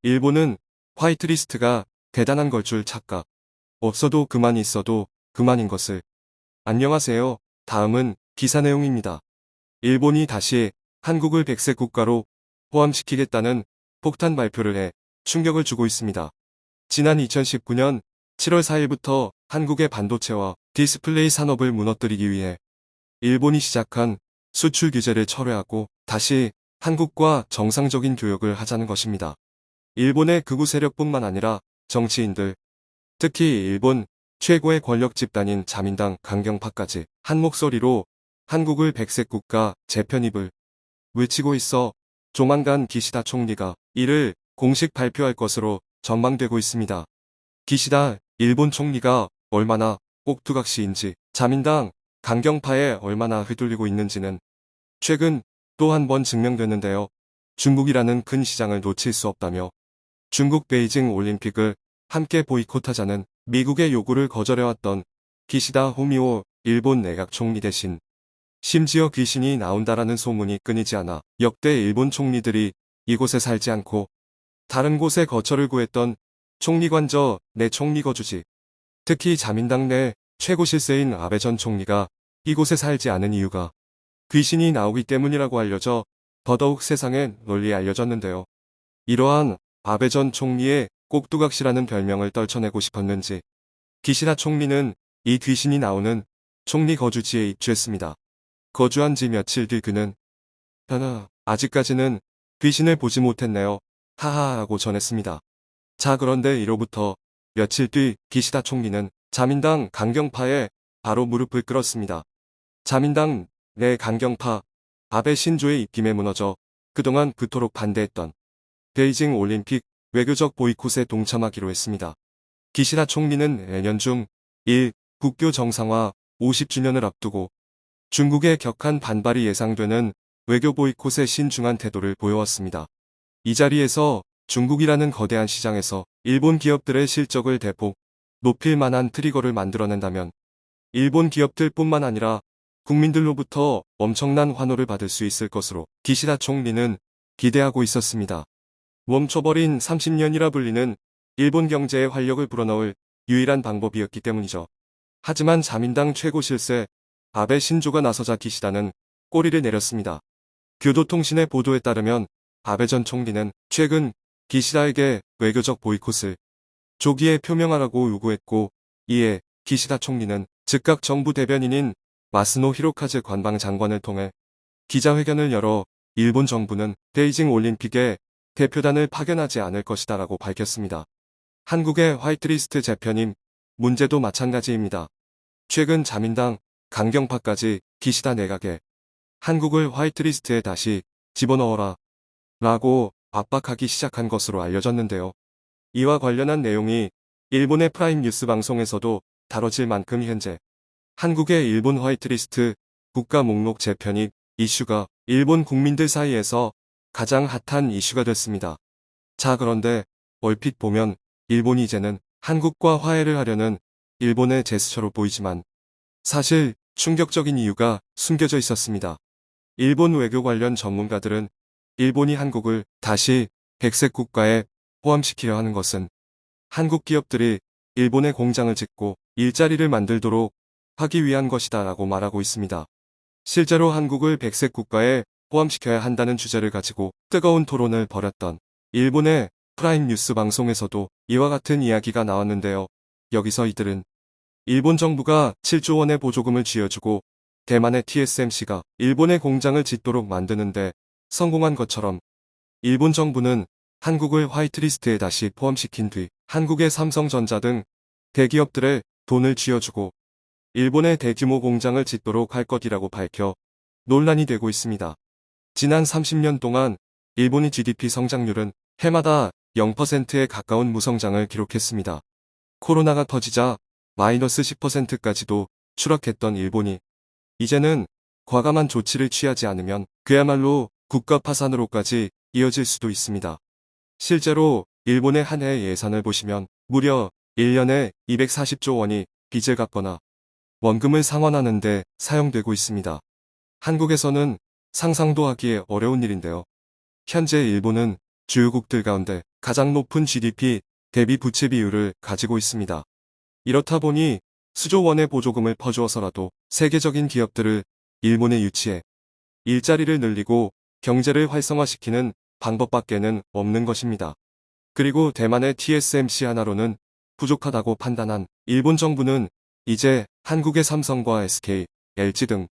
일본은 화이트리스트가 대단한 걸 줄 착각. 없어도 그만 있어도 그만인 것을. 안녕하세요. 다음은 기사 내용입니다. 일본이 다시 한국을 백색 국가로 포함시키겠다는 폭탄 발표를 해 충격을 주고 있습니다. 지난 2019년 7월 4일부터 한국의 반도체와 디스플레이 산업을 무너뜨리기 위해 일본이 시작한 수출 규제를 철회하고 다시 한국과 정상적인 교역을 하자는 것입니다. 일본의 극우 세력뿐만 아니라 정치인들, 특히 일본 최고의 권력 집단인 자민당 강경파까지 한 목소리로 한국을 백색 국가 재편입을 외치고 있어 조만간 기시다 총리가 이를 공식 발표할 것으로 전망되고 있습니다. 기시다 일본 총리가 얼마나 꼭두각시인지, 자민당 강경파에 얼마나 휘둘리고 있는지는 최근 또 한 번 증명됐는데요. 중국이라는 큰 시장을 놓칠 수 없다며 중국 베이징 올림픽을 함께 보이콧하자는 미국의 요구를 거절해왔던 기시다 후미오 일본 내각 총리 대신 심지어 귀신이 나온다라는 소문이 끊이지 않아 역대 일본 총리들이 이곳에 살지 않고 다른 곳에 거처를 구했던 총리관저 내 총리 거주지, 특히 자민당 내 최고 실세인 아베 전 총리가 이곳에 살지 않은 이유가 귀신이 나오기 때문이라고 알려져 더더욱 세상에 널리 알려졌는데요. 이러한 아베 전 총리의 꼭두각시라는 별명을 떨쳐내고 싶었는지 기시다 총리는 이 귀신이 나오는 총리 거주지에 입주했습니다. 거주한 지 며칠 뒤 그는 아직까지는 귀신을 보지 못했네요. 하하하고 전했습니다. 자, 그런데 이로부터 며칠 뒤 기시다 총리는 자민당 강경파에 바로 무릎을 꿇었습니다. 자민당 내 강경파 아베 신조의 입김에 무너져 그동안 그토록 반대했던 베이징 올림픽 외교적 보이콧에 동참하기로 했습니다. 기시다 총리는 내년 중 국교 정상화 50주년을 앞두고 중국의 격한 반발이 예상되는 외교 보이콧에 신중한 태도를 보여왔습니다. 이 자리에서 중국이라는 거대한 시장에서 일본 기업들의 실적을 대폭 높일 만한 트리거를 만들어낸다면 일본 기업들 뿐만 아니라 국민들로부터 엄청난 환호를 받을 수 있을 것으로 기시다 총리는 기대하고 있었습니다. 멈춰버린 30년이라 불리는 일본 경제에 활력을 불어넣을 유일한 방법이었기 때문이죠. 하지만 자민당 최고 실세 아베 신조가 나서자 기시다는 꼬리를 내렸습니다. 교도통신의 보도에 따르면 아베 전 총리는 최근 기시다에게 외교적 보이콧을 조기에 표명하라고 요구했고, 이에 기시다 총리는 즉각 정부 대변인인 마스노 히로카즈 관방장관을 통해 기자회견을 열어 일본 정부는 베이징 올림픽에 대표단을 파견하지 않을 것이다라고 밝혔습니다. 한국의 화이트리스트 재편임 문제도 마찬가지입니다. 최근 자민당 강경파까지 기시다 내각에 한국을 화이트리스트에 다시 집어넣어라 라고 압박하기 시작한 것으로 알려졌는데요. 이와 관련한 내용이 일본의 프라임 뉴스 방송에서도 다뤄질 만큼 현재 한국의 일본 화이트리스트 국가 목록 재편입 이슈가 일본 국민들 사이에서 가장 핫한 이슈가 됐습니다. 자, 그런데 얼핏 보면 일본이 이제는 한국과 화해를 하려는 일본의 제스처로 보이지만 사실 충격적인 이유가 숨겨져 있었습니다. 일본 외교 관련 전문가들은 일본이 한국을 다시 백색 국가에 포함시키려 하는 것은 한국 기업들이 일본에 공장을 짓고 일자리를 만들도록 하기 위한 것이다 라고 말하고 있습니다. 실제로 한국을 백색 국가에 포함시켜야 한다는 주제를 가지고 뜨거운 토론을 벌였던 일본의 프라임 뉴스 방송에서도 이와 같은 이야기가 나왔는데요. 여기서 이들은 일본 정부가 7조 원의 보조금을 쥐어주고 대만의 TSMC가 일본의 공장을 짓도록 만드는데 성공한 것처럼 일본 정부는 한국을 화이트리스트에 다시 포함시킨 뒤 한국의 삼성전자 등 대기업들의 돈을 쥐어주고 일본의 대규모 공장을 짓도록 할 것이라고 밝혀 논란이 되고 있습니다. 지난 30년 동안 일본의 GDP 성장률은 해마다 0%에 가까운 무성장을 기록했습니다. 코로나가 터지자 마이너스 10%까지도 추락했던 일본이 이제는 과감한 조치를 취하지 않으면 그야말로 국가 파산으로까지 이어질 수도 있습니다. 실제로 일본의 한 해 예산을 보시면 무려 1년에 240조 원이 빚을 갚거나 원금을 상환하는 데 사용되고 있습니다. 한국에서는 상상도 하기 어려운 일인데요. 현재 일본은 주요국들 가운데 가장 높은 GDP 대비 부채 비율을 가지고 있습니다. 이렇다 보니 수조 원의 보조금을 퍼주어서라도 세계적인 기업들을 일본에 유치해 일자리를 늘리고 경제를 활성화시키는 방법밖에는 없는 것입니다. 그리고 대만의 TSMC 하나로는 부족하다고 판단한 일본 정부는 이제 한국의 삼성과 SK, LG 등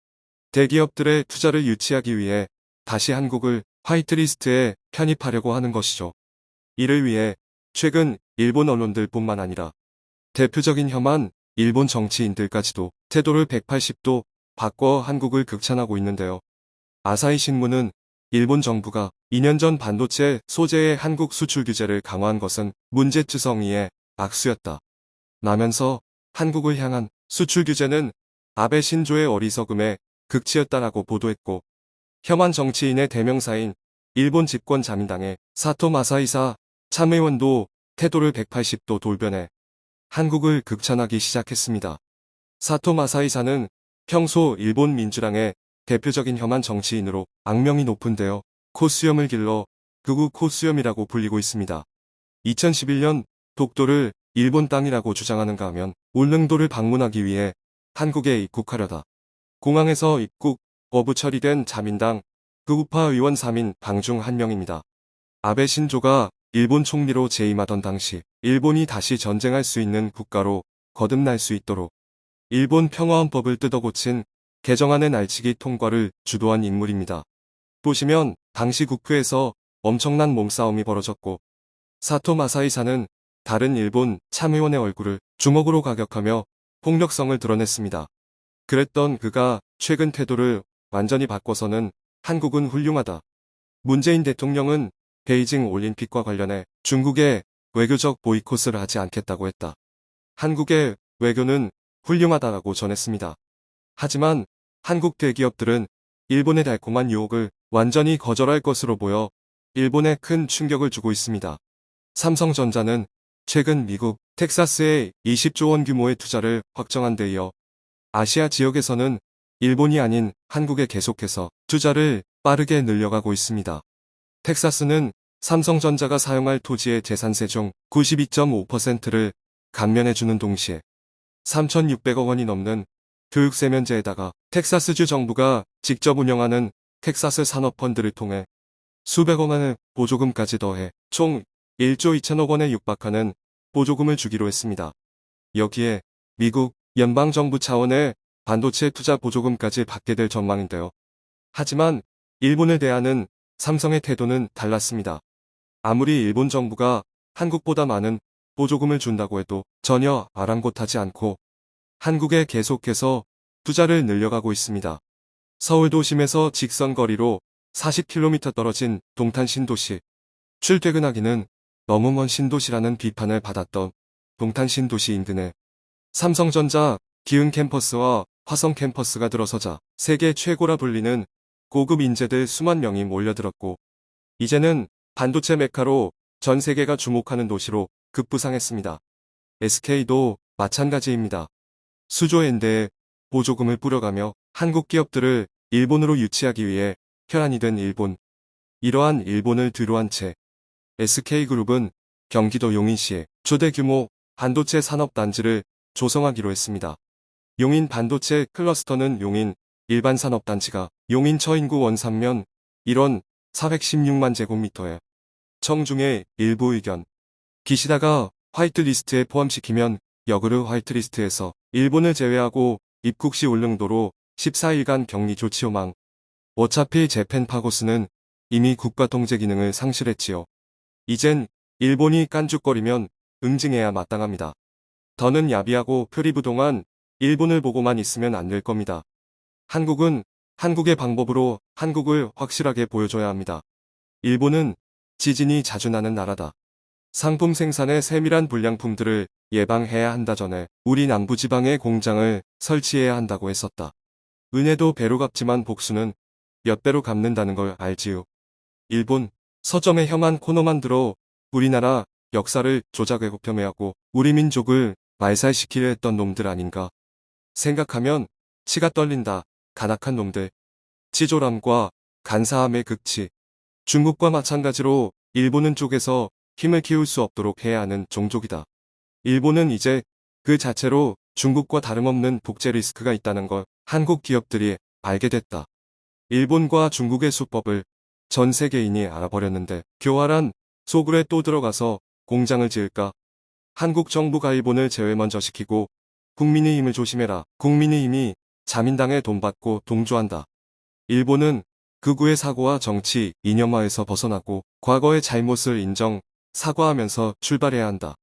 대기업들의 투자를 유치하기 위해 다시 한국을 화이트리스트에 편입하려고 하는 것이죠. 이를 위해 최근 일본 언론들뿐만 아니라 대표적인 혐한 일본 정치인들까지도 태도를 180도 바꿔 한국을 극찬하고 있는데요. 아사히 신문은 일본 정부가 2년 전 반도체 소재의 한국 수출 규제를 강화한 것은 문제투성이의 악수였다 라면서 한국을 향한 수출 규제는 아베 신조의 어리석음의 극치였다라고 보도했고, 혐한 정치인의 대명사인 일본 집권 자민당의 사토 마사이사 참의원도 태도를 180도 돌변해 한국을 극찬하기 시작했습니다. 사토 마사이사는 평소 일본 민주당의 대표적인 혐한 정치인으로 악명이 높은데요. 코수염을 길러 극우 코수염이라고 불리고 있습니다. 2011년 독도를 일본 땅이라고 주장하는가 하면 울릉도를 방문하기 위해 한국에 입국하려다 공항에서 입국 거부 처리된 자민당 극우파 의원 3인 방 중 한 명입니다. 아베 신조가 일본 총리로 재임하던 당시 일본이 다시 전쟁할 수 있는 국가로 거듭날 수 있도록 일본 평화헌법을 뜯어고친 개정안의 날치기 통과를 주도한 인물입니다. 보시면 당시 국회에서 엄청난 몸싸움이 벌어졌고, 사토 마사이사는 다른 일본 참의원의 얼굴을 주먹으로 가격하며 폭력성을 드러냈습니다. 그랬던 그가 최근 태도를 완전히 바꿔서는 한국은 훌륭하다. 문재인 대통령은 베이징 올림픽과 관련해 중국의 외교적 보이콧을 하지 않겠다고 했다. 한국의 외교는 훌륭하다라고 전했습니다. 하지만 한국 대기업들은 일본의 달콤한 유혹을 완전히 거절할 것으로 보여 일본에 큰 충격을 주고 있습니다. 삼성전자는 최근 미국 텍사스에 20조 원 규모의 투자를 확정한 데 이어 아시아 지역에서는 일본이 아닌 한국에 계속해서 투자를 빠르게 늘려가고 있습니다. 텍사스는 삼성전자가 사용할 토지의 재산세 중 92.5%를 감면해주는 동시에 3,600억 원이 넘는 교육세 면제에다가 텍사스주 정부가 직접 운영하는 텍사스 산업펀드를 통해 수백억 원의 보조금까지 더해 총 1조 2천억 원에 육박하는 보조금을 주기로 했습니다. 여기에 미국 연방정부 차원의 반도체 투자 보조금까지 받게 될 전망인데요. 하지만 일본을 대하는 삼성의 태도는 달랐습니다. 아무리 일본 정부가 한국보다 많은 보조금을 준다고 해도 전혀 아랑곳하지 않고 한국에 계속해서 투자를 늘려가고 있습니다. 서울 도심에서 직선거리로 40km 떨어진 동탄 신도시. 출퇴근하기는 너무 먼 신도시라는 비판을 받았던 동탄 신도시 인근에 삼성전자 기흥 캠퍼스와 화성 캠퍼스가 들어서자 세계 최고라 불리는 고급 인재들 수만 명이 몰려들었고, 이제는 반도체 메카로 전 세계가 주목하는 도시로 급부상했습니다. SK도 마찬가지입니다. 수조 엔대의 보조금을 뿌려가며 한국 기업들을 일본으로 유치하기 위해 혈안이 된 일본. 이러한 일본을 뒤로한 채 SK그룹은 경기도 용인시에 초대 규모 반도체 산업단지를 조성하기로 했습니다. 용인 반도체 클러스터는 용인 일반산업단지가 용인 처인구 원산면 1원 416만 제곱미터에 청중의 일부 의견. 기시다가 화이트리스트에 포함시키면 역으로 화이트리스트에서 일본을 제외하고 입국 시 울릉도로 14일간 격리 조치 요망. 어차피 재팬파고스는 이미 국가 통제 기능을 상실했지요. 이젠 일본이 깐죽거리면 응징해야 마땅합니다. 더는 야비하고 표리부동한 일본을 보고만 있으면 안 될 겁니다. 한국은 한국의 방법으로 한국을 확실하게 보여줘야 합니다. 일본은 지진이 자주 나는 나라다. 상품 생산의 세밀한 불량품들을 예방해야 한다 전에 우리 남부지방에 공장을 설치해야 한다고 했었다. 은혜도 배로 갚지만 복수는 몇 배로 갚는다는 걸 알지요. 일본 서점에 혐한 코너만 들어 우리나라 역사를 조작하고 폄훼하고 우리 민족을 말살시키려 했던 놈들 아닌가 생각하면 치가 떨린다. 간악한 놈들. 치졸함과 간사함의 극치. 중국과 마찬가지로 일본은 쪽에서 힘을 키울 수 없도록 해야 하는 종족이다. 일본은 이제 그 자체로 중국과 다름없는 독재 리스크가 있다는 걸 한국 기업들이 알게 됐다. 일본과 중국의 수법을 전 세계인이 알아버렸는데 교활한 소굴에 또 들어가서 공장을 지을까? 한국 정부가 일본을 제외 먼저 시키고 국민의힘을 조심해라. 국민의힘이 자민당에 돈 받고 동조한다. 일본은 극우의 사고와 정치 이념화에서 벗어나고 과거의 잘못을 인정, 사과하면서 출발해야 한다.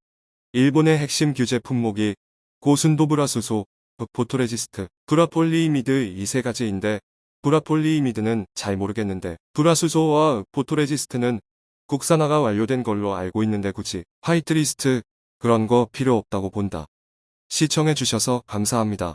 일본의 핵심 규제 품목이 고순도 브라수소, 포토레지스트, 브라폴리이미드 이 세 가지인데 브라폴리이미드는 잘 모르겠는데 브라수소와 포토레지스트는 국산화가 완료된 걸로 알고 있는데 굳이 화이트리스트 그런 거 필요 없다고 본다. 시청해주셔서 감사합니다.